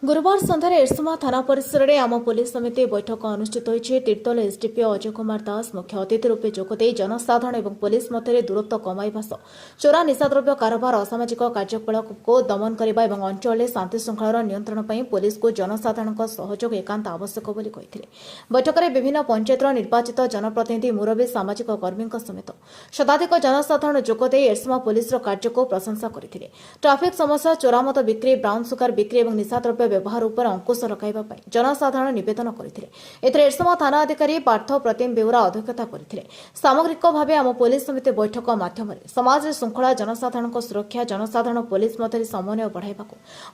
गुरुवार सन्धार एरसमा थाना परिसर में आम पुलिस समिति बैठक अनुष्ठित होती। तीर्तोल एसडीपीओ अजय कुमार दास मुख्य अतिथि रूपे जोगदे जनसाधारण और पुलिस मध्य दूरत्व कमाइबा सह चोरा निशाद्रव्य कारोबार असामाजिक कार्यकलाप को दमन करने और अंचल शांति श्रृंखलार नियंत्रण पर पुलिस को जनसाधारण सहयोग एकांत आवश्यक बोली कहिथिले। बैठक में विभिन्न पंचायत निर्वाचित जनप्रतिनिधि मुरबी सामाजिक कर्मी समेत शताधिक जनसाधारण जोगदे एरसमा पुलिस कार्य को प्रशंसा करथिले। ट्राफिक समस्या, चोरामद बिक्री, ब्राउन सुगार बिक्री और निशाद्रव्य व्यवहार उपर अंकुश रखाइबा पई जनसाधारण निवेदन करथिले। एथरे एरसमा थाना अधिकारी पार्थ प्रतिम बेउरा अध्यक्षता करथिले। सामग्रिक भावे आम पुलिस समिति बैठक माध्यम समाज श्रृंखला, जनसाधारण सुरक्षा, जनसाधारण पुलिस मध्य समन्वय बढ़ाइबा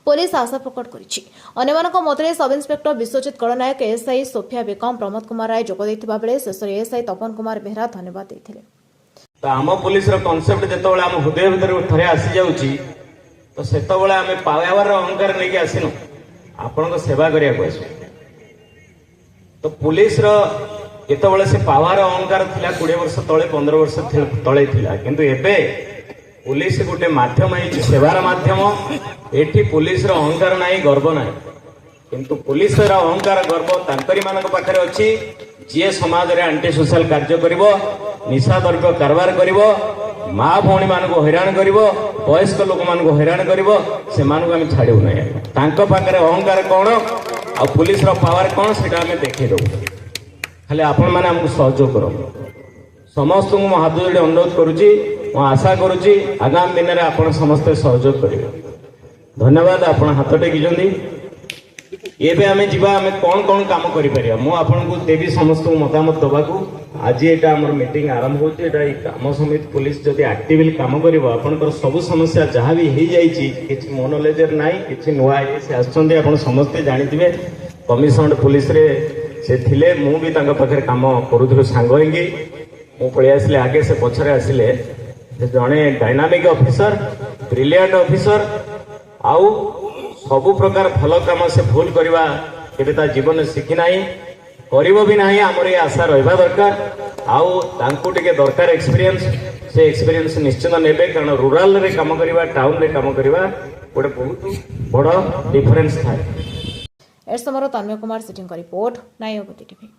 पुलिस आशा प्रकट करिछि। अन्यमानक मध्य sub inspector Biswajit Kadnayak, ASI Sofia Begum, Pramod Kumar Rai जोग दैथिबा बेले शेष एएसआई तपन कुमार बेहरा धन्यवाद दैथिले। आम पुलिस कॉन्सेप्ट जेतबेले आम हृदय भीतर थरे आसी जाउछि तो सेतबेले आमे पावर अहंकार नै के आसिनु आपण सेवा करिया तो पुलिस जितेबाला से पावर अहंकार थिला 20 वर्ष तले 15 वर्ष तले थिला, किंतु एबे पुलिस गोटे माध्यम है, सेवार माध्यम। एठी पुलिस अहंकार नाही, गर्व नाही, किंतु पुलिस अहंकार गर्व तांकरी मानक पाखरे अछि जे समाज रे एंटी सोशल कार्य करिवो, निशा द्रव्य कारबार करिवो, माँ भौणी मानक हैरान करिवो, वयस्क लोक मानक हैरान करिवो, से मानक हम छाड़ू नै। तांको पाखरे अहंकार कोन आ पुलिस रो पावर कोन सेटा हम देखै दो। खाली आपण माने हमकु सहयोग करो। समस्त को हाथ जोड़ी अनुरोध करुची, मो आशा करुची आगामी दिन में आपण समस्त सहयोग करिवे। धन्यवाद। आपण हाथ टेकिजंदी। एबे आमे जीवा, आमे कोन कोन काम करि परिया मो आपण को देवी समस्त को मतामत दबाकू। आज एटा हमर मीटिंग आरंभ होची। एटा काम समिति पुलिस जदि एक्टिवली काम करिवो, आपनकर सब समस्या जहाँ भी हो जाइछि, किछि मो नॉलेजर नाही, किछि नुआ से आछन्ते, आपण समस्त जानिथिबे। कमिशनड पुलिस रे से थिले, मु भी तांका पाखरे काम करूथुलो सांग होइगी। मु पळे आसिले आगे, से पछरे आसिले जणे डायनामिक ऑफिसर, ब्रिलियंट ऑफिसर, आउ सबु प्रकार भल काम से भूल करवा केबे ता जीवन शिखि नाही, करिवो भी नाही। हमर ये आशा रहबा दरकार। आउ तांकु टिके दरकार एक्सपीरियंस, से एक्सपीरियंस निश्चित नेबे, कारण रूरल रे काम करवा, टाउन रे काम करवा गोटे बहुत बड़ डिफरेंस थाए। एरसमार तन्मय कुमार सिटिंग का रिपोर्ट, नायगति टीवी।